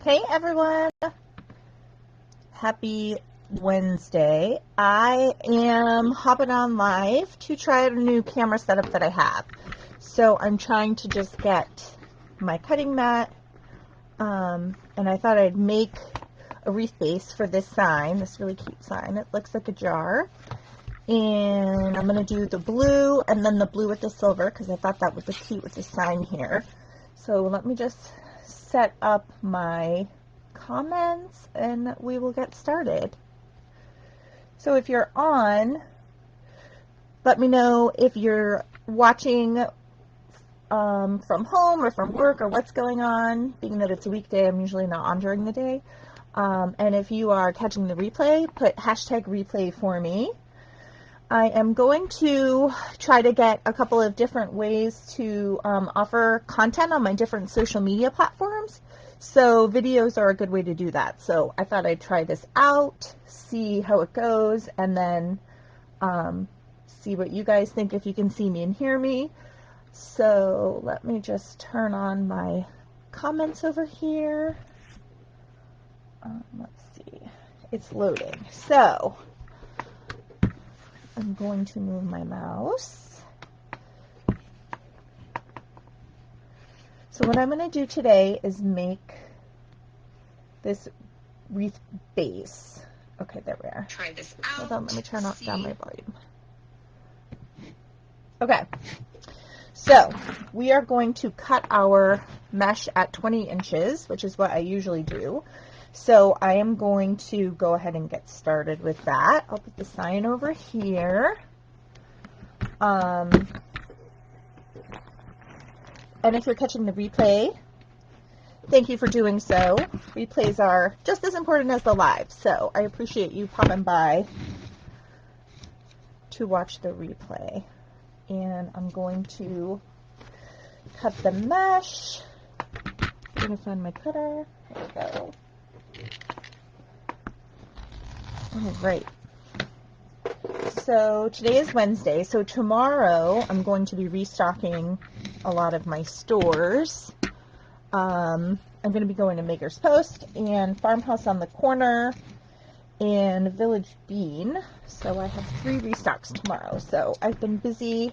Hey everyone, happy Wednesday. I am hopping on live to try out a new camera setup that I have. So I'm trying to just get my cutting mat, and I thought I'd make a wreath base for this sign, this really cute sign. It looks like a jar. And I'm going to do the blue and then the blue with the silver because I thought that would look cute with the sign here. So let me just set up my comments and we will get started. So if you're on, let me know if you're watching from home or from work or what's going on. Being that it's a weekday, I'm usually not on during the day. And if you are catching the replay, put hashtag replay for me. I am going to try to get a couple of different ways to offer content on my different social media platforms. So videos are a good way to do that. So I thought I'd try this out, see how it goes, and then see what you guys think, if you can see me and hear me. So let me just turn on my comments over here. Let's see. It's loading. So I'm going to move my mouse. So what I'm going to do today is make this wreath base. Okay, there we are. Try this out. Hold on, let me turn down my volume. Okay, so we are going to cut our mesh at 20 inches, which is what I usually do. So I am going to go ahead and get started with that. I'll put the sign over here. And if you're catching the replay, thank you for doing so. Replays are just as important as the live, so I appreciate you popping by to watch the replay. And I'm going to cut the mesh. I'm going to find my cutter. There we go. All right. So today is Wednesday, so tomorrow I'm going to be restocking a lot of my stores. I'm going to be going to Maker's Post and Farmhouse on the Corner and Village Bean. So I have 3 restocks tomorrow. So I've been busy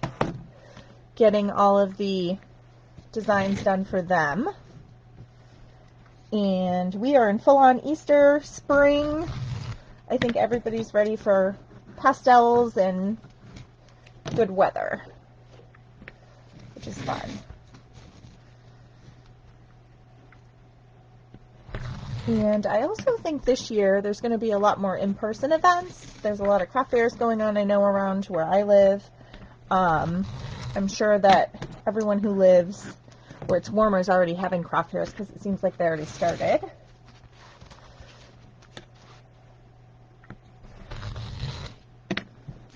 getting all of the designs done for them. And we are in full-on Easter, spring. I think everybody's ready for pastels and good weather, which is fun. And I also think this year there's going to be a lot more in-person events. There's a lot of craft fairs going on, I know, around where I live. I'm sure that everyone who lives where it's warmer is already having craft fairs because it seems like they already started.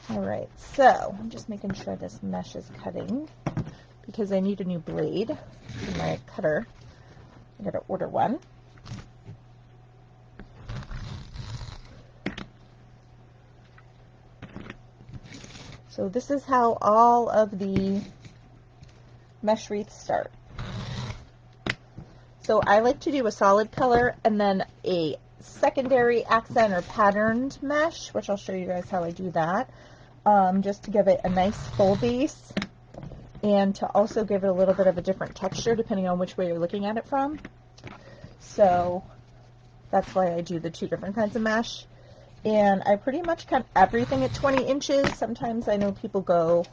Alright, so I'm just making sure this mesh is cutting because I need a new blade for my cutter. I gotta order one. So this is how all of the mesh wreaths start. So I like to do a solid color and then a secondary accent or patterned mesh, which I'll show you guys how I do that, just to give it a nice full base and to also give it a little bit of a different texture depending on which way you're looking at it from. So that's why I do the 2 different kinds of mesh. And I pretty much cut everything at 20 inches. Sometimes I know people go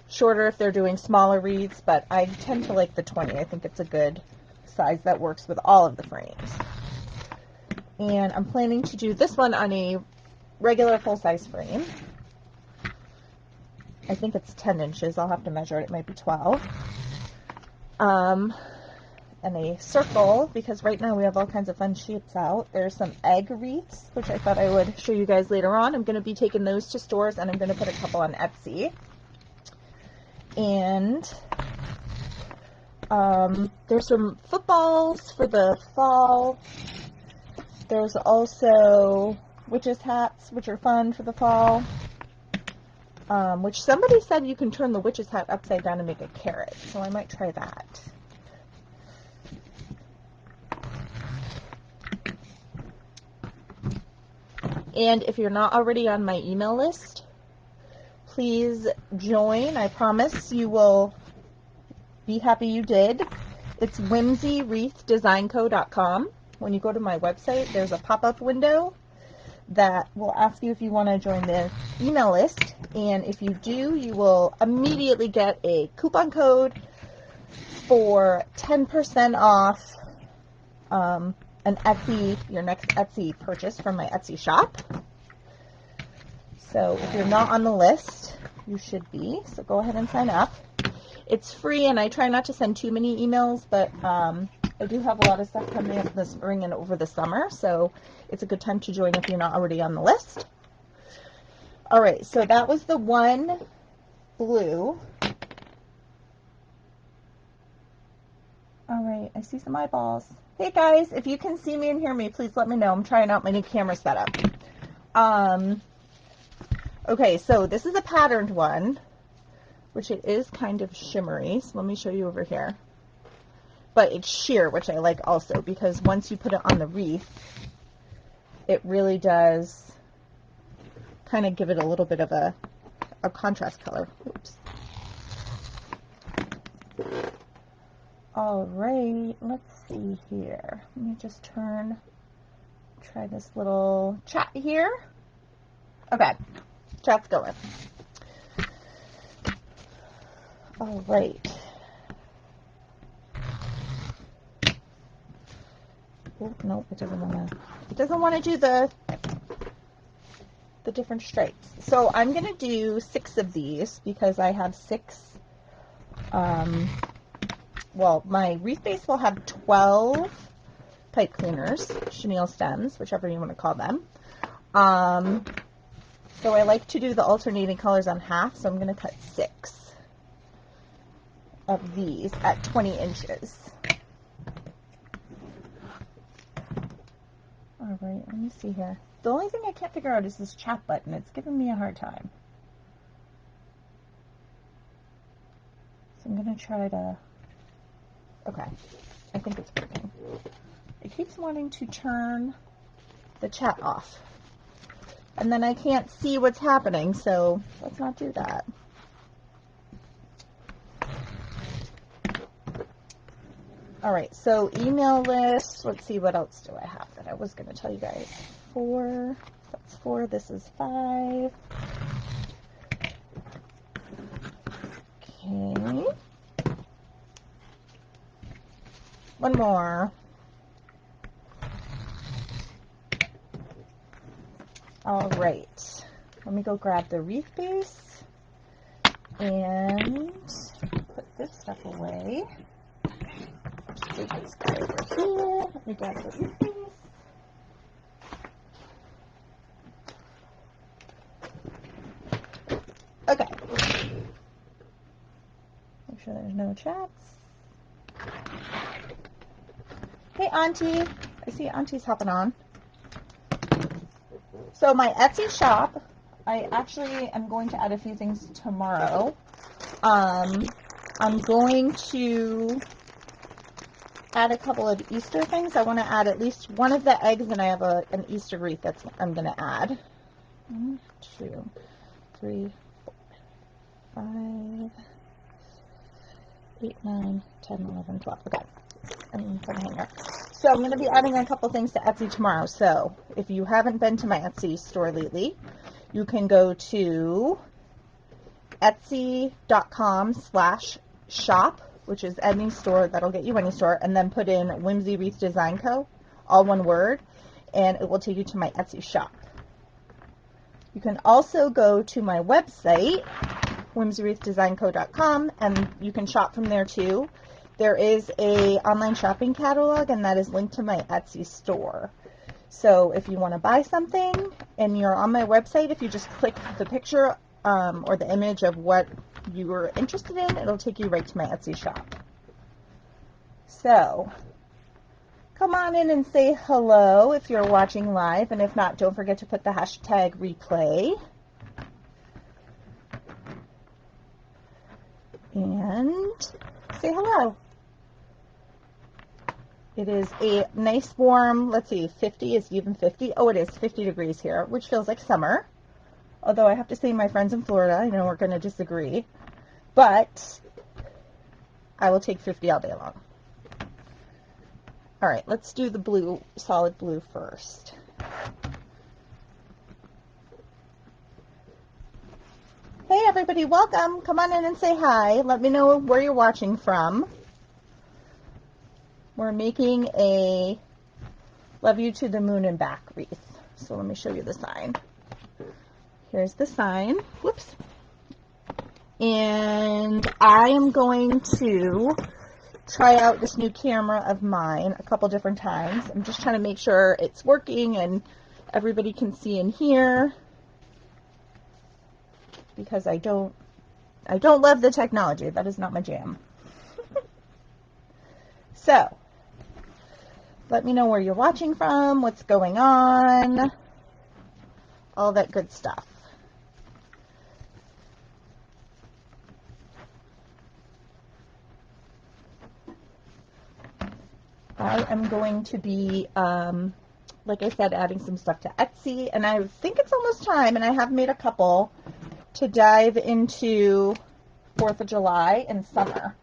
shorter if they're doing smaller wreaths, but I tend to like the 20. I think it's a good size that works with all of the frames. And I'm planning to do this one on a regular full-size frame. I think it's 10 inches. I'll have to measure it. It might be 12. And a circle, because right now we have all kinds of fun shapes out. There's some egg wreaths, which I thought I would show you guys later on. I'm going to be taking those to stores, and I'm going to put a couple on Etsy. And there's some footballs for the fall. There's also witches' hats, which are fun for the fall. Which somebody said you can turn the witch's hat upside down and make a carrot, so I might try that. And if you're not already on my email list, please join. I promise you will be happy you did. It's whimsywreathdesignco.com. When you go to my website, there's a pop-up window that will ask you if you want to join the email list. And if you do, you will immediately get a coupon code for 10% off your next Etsy purchase from my Etsy shop. So if you're not on the list, you should be. So go ahead and sign up. It's free, and I try not to send too many emails, but I do have a lot of stuff coming up this spring and over the summer, so it's a good time to join if you're not already on the list. All right, so that was the one blue. All right, I see some eyeballs. Hey guys, if you can see me and hear me, please let me know. I'm trying out my new camera setup. Okay, so this is a patterned one, which it is kind of shimmery. So let me show you over here. But it's sheer, which I like also, because once you put it on the wreath, it really does kind of give it a little bit of a contrast color. Oops. All right, let's see here. Let me just try this little chat here. Okay, chat's going. All right. Oh, no, it doesn't want to do the different stripes. So I'm going to do 6 of these because I have 6, well, my wreath base will have 12 pipe cleaners, chenille stems, whichever you want to call them. So I like to do the alternating colors on half, so I'm going to cut 6 of these at 20 inches. All right, let me see here. The only thing I can't figure out is this chat button. It's giving me a hard time. So I'm going to try to... Okay, I think it's working. It keeps wanting to turn the chat off. And then I can't see what's happening, so let's not do that. All right, so email list. Let's see, what else do I have that I was going to tell you guys. 4. That's 4. This is 5. Okay. One more. All right. Let me go grab the wreath base and put this stuff away. Take this guy over here. Let me grab the wreath base. Okay. Make sure there's no chats. Hey, Auntie. I see Auntie's hopping on. So my Etsy shop, I actually am going to add a few things tomorrow. I'm going to add a couple of Easter things. I want to add at least one of the eggs, and I have an Easter wreath that's I'm going to add. 1, 2, 3, 4, 5, 8, 9, 10, 11, 12. Okay. And put a hanger. So I'm going to be adding a couple things to Etsy tomorrow. So if you haven't been to my Etsy store lately, you can go to etsy.com/shop, which is any store. That'll get you any store, and then put in Whimsy Wreath Design Co., all one word, and it will take you to my Etsy shop. You can also go to my website, whimsywreathdesignco.com, and you can shop from there too. There is a online shopping catalog, and that is linked to my Etsy store. So if you want to buy something and you're on my website, if you just click the picture or the image of what you were interested in, it'll take you right to my Etsy shop. So come on in and say hello if you're watching live, and if not, don't forget to put the hashtag replay. And say hello. It is a nice warm, let's see, 50 is even 50. Oh, it is 50 degrees here, which feels like summer. Although I have to say my friends in Florida, I know we're going to disagree. But I will take 50 all day long. All right, let's do the blue, solid blue first. Hey everybody, welcome. Come on in and say hi. Let me know where you're watching from. We're making a Love You to the Moon and Back wreath. So let me show you the sign. Here's the sign. Whoops. And I am going to try out this new camera of mine a couple different times. I'm just trying to make sure it's working and everybody can see and hear, because I don't love the technology. That is not my jam. So, let me know where you're watching from, what's going on, all that good stuff. I am going to be, like I said, adding some stuff to Etsy, and I think it's almost time, and I have made a couple, to dive into 4th of July and summer.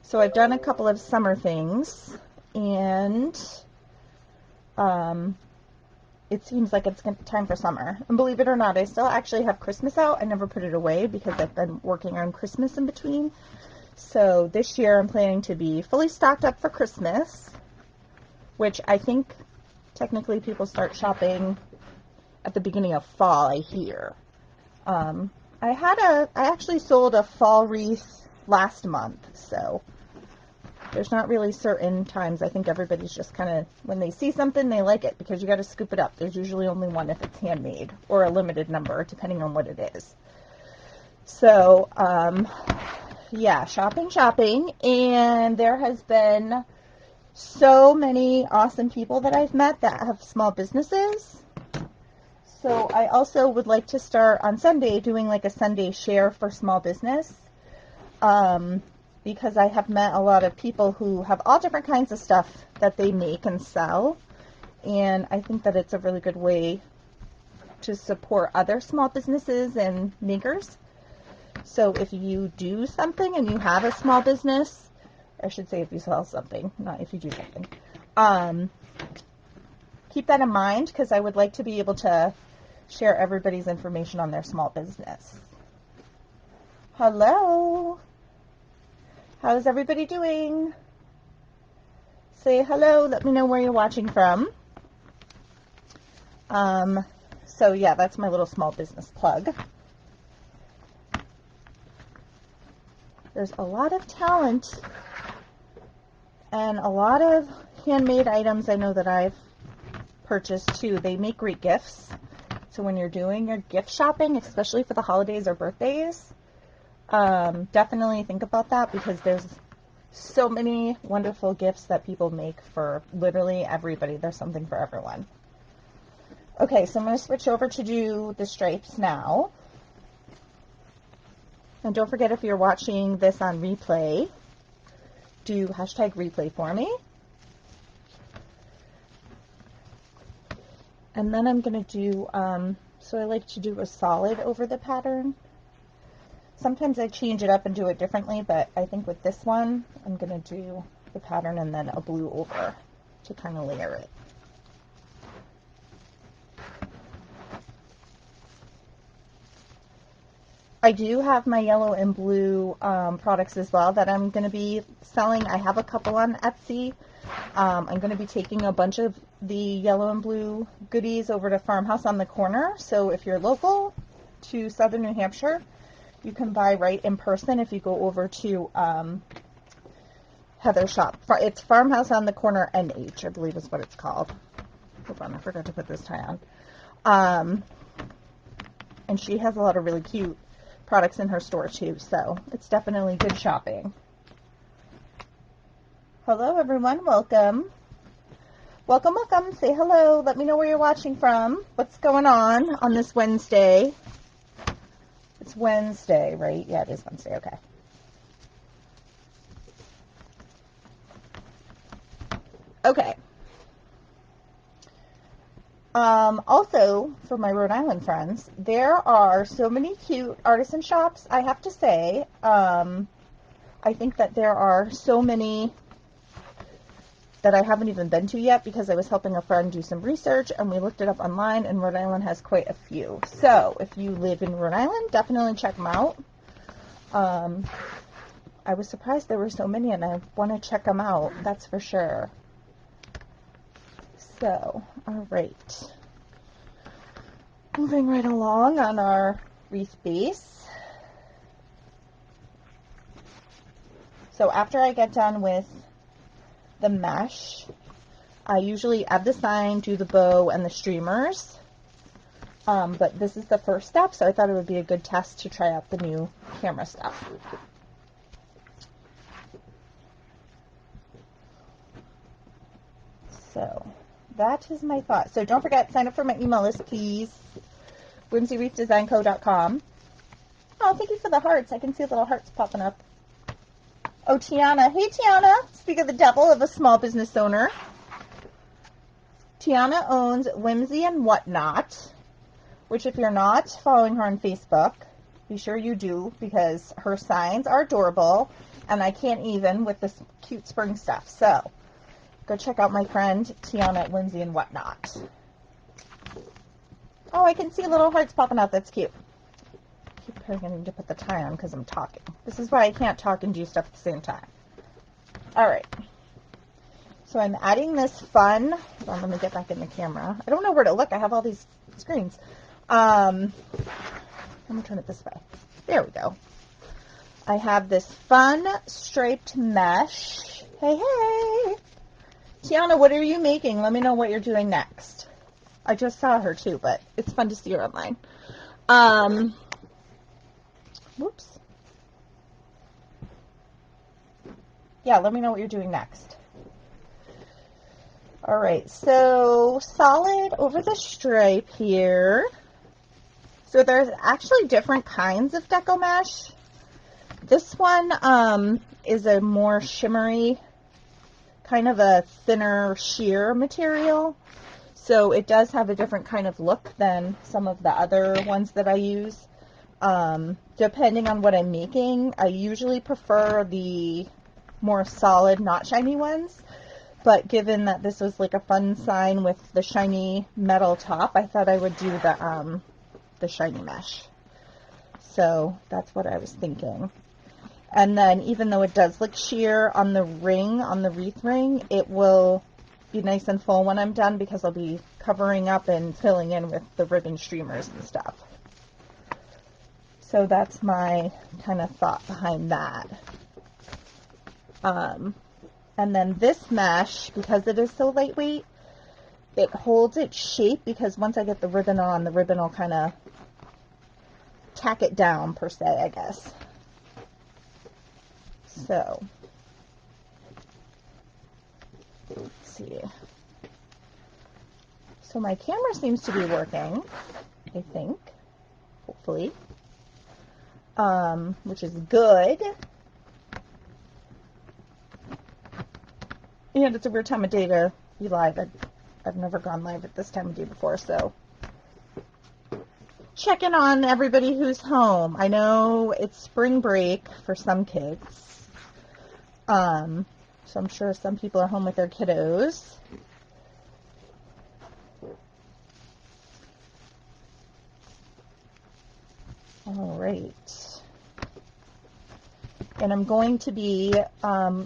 So I've done a couple of summer things, and it seems like it's time for summer. And believe it or not, I still actually have Christmas out. I never put it away because I've been working on Christmas in between. So this year I'm planning to be fully stocked up for Christmas, which I think technically people start shopping at the beginning of fall, I hear. I actually sold a fall wreath last month, so there's not really certain times. I think everybody's just kind of, when they see something, they like it, because you got to scoop it up. There's usually only one if it's handmade, or a limited number, depending on what it is. So, yeah, shopping, and there has been so many awesome people that I've met that have small businesses. So I also would like to start on Sunday doing like a Sunday share for small business, because I have met a lot of people who have all different kinds of stuff that they make and sell, and I think that it's a really good way to support other small businesses and makers. So if you do something and you have a small business, I should say if you sell something, not if you do something, keep that in mind, because I would like to be able to share everybody's information on their small business. Hello. How's everybody doing? Say hello. Let me know where you're watching from. So yeah, that's my little small business plug. There's a lot of talent and a lot of handmade items I know that I've purchased too. They make great gifts. So when you're doing your gift shopping, especially for the holidays or birthdays, definitely think about that, because there's so many wonderful gifts that people make for literally everybody. There's something for everyone. Okay, so I'm going to switch over to do the stripes now. And don't forget, if you're watching this on replay, do hashtag replay for me. And then I'm going to do, so I like to do a solid over the pattern. Sometimes I change it up and do it differently, but I think with this one, I'm going to do the pattern and then a blue over to kind of layer it. I do have my yellow and blue products as well that I'm going to be selling. I have a couple on Etsy. I'm going to be taking a bunch of the yellow and blue goodies over to Farmhouse on the Corner. So if you're local to Southern New Hampshire, you can buy right in person if you go over to Heather's shop. It's Farmhouse on the Corner NH, I believe is what it's called. Hold on, I forgot to put this tie on. And she has a lot of really cute products in her store too, so it's definitely good shopping. Hello everyone, welcome. Welcome, welcome. Say hello. Let me know where you're watching from. What's going on this Wednesday? It's Wednesday, right? Yeah, it is Wednesday. Okay. Okay. Also, for my Rhode Island friends, there are so many cute artisan shops, I have to say. I think that there are so many that I haven't even been to yet because I was helping a friend do some research and we looked it up online, and Rhode Island has quite a few. So if you live in Rhode Island, definitely check them out. I was surprised there were so many, and I want to check them out, that's for sure. So, all right. Moving right along on our wreath base. So after I get done with the mesh, I usually add the sign, do the bow, and the streamers. But this is the first step, so I thought it would be a good test to try out the new camera stuff. So that is my thought. So don't forget, sign up for my email list, please. whimsywreathdesignco.com. Oh, thank you for the hearts. I can see little hearts popping up. Oh, Tiana. Hey, Tiana. Speak of the devil of a small business owner. Tiana owns Whimsy and Whatnot, which if you're not following her on Facebook, be sure you do, because her signs are adorable, and I can't even with this cute spring stuff. So go check out my friend Tiana at Whimsy and Whatnot. Oh, I can see little hearts popping out. That's cute. I keep forgetting to put the tie on because I'm talking. This is why I can't talk and do stuff at the same time. All right. So I'm adding this fun. Hold on, let me get back in the camera. I don't know where to look. I have all these screens. Let me turn it this way. There we go. I have this fun striped mesh. Hey, hey. Tiana, what are you making? Let me know what you're doing next. I just saw her too, but it's fun to see her online. Whoops. Yeah, let me know what you're doing next. All right, so solid over the stripe here. So there's actually different kinds of deco mesh. This one is a more shimmery, kind of a thinner sheer material. So it does have a different kind of look than some of the other ones that I use. Depending on what I'm making, I usually prefer the more solid, not shiny ones. But given that this was like a fun sign with the shiny metal top, I thought I would do the shiny mesh. So that's what I was thinking. And then even though it does look sheer on the ring, on the wreath ring, it will be nice and full when I'm done because I'll be covering up and filling in with the ribbon streamers and stuff. So that's my kind of thought behind that. And then this mesh, because it is so lightweight, it holds its shape because once I get the ribbon on, the ribbon will kind of tack it down per se, I guess. So, let's see. So my camera seems to be working, I think, hopefully, which is good. And it's a weird time of day to be live. I've never gone live at this time of day before, so checking on everybody who's home. I know it's spring break for some kids, so I'm sure some people are home with their kiddos. All right. And I'm going to be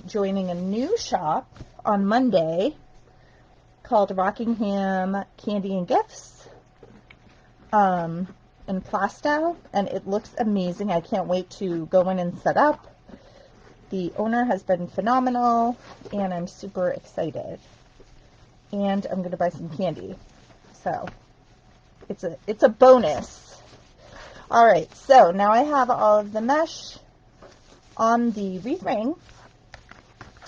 joining a new shop on Monday called Rockingham Candy and Gifts in Plastow, and it looks amazing. I can't wait to go in and set up. The owner has been phenomenal, and I'm super excited. And I'm going to buy some candy. So it's a bonus. All right, so now I have all of the mesh on the wreath ring.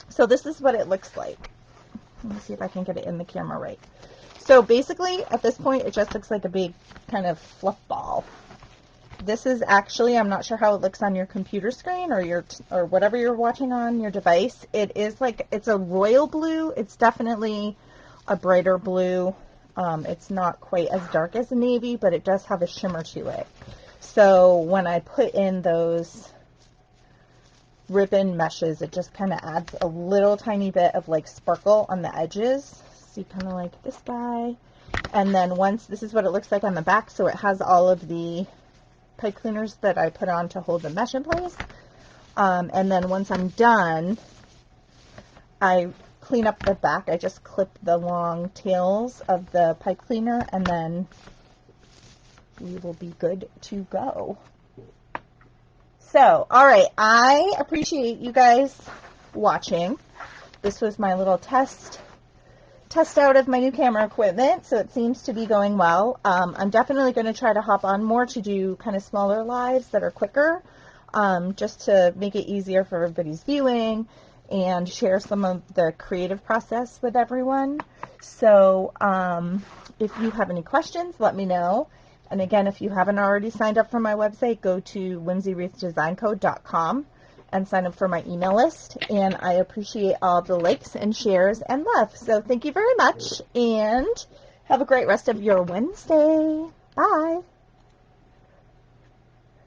So this is what it looks like. Let me see if I can get it in the camera right. So basically, at this point, it just looks like a big kind of fluff ball. This is actually, I'm not sure how it looks on your computer screen or whatever you're watching on your device. It is like, it's a royal blue. It's definitely a brighter blue. It's not quite as dark as a navy, but it does have a shimmer to it. So when I put in those ribbon meshes, it just kind of adds a little tiny bit of like sparkle on the edges. See, kind of like this guy. And then once, this is what it looks like on the back. So it has all of the pipe cleaners that I put on to hold the mesh in place. And then once I'm done, I clean up the back. I just clip the long tails of the pipe cleaner, and then we will be good to go. So, all right, I appreciate you guys watching. This was my little test out of my new camera equipment, so it seems to be going well. I'm definitely going to try to hop on more to do kind of smaller lives that are quicker, just to make it easier for everybody's viewing and share some of the creative process with everyone. So if you have any questions, let me know. And again, if you haven't already signed up for my website, go to whimsywreathdesignco.com and sign up for my email list. And I appreciate all the likes and shares and love. So thank you very much, and have a great rest of your Wednesday. Bye.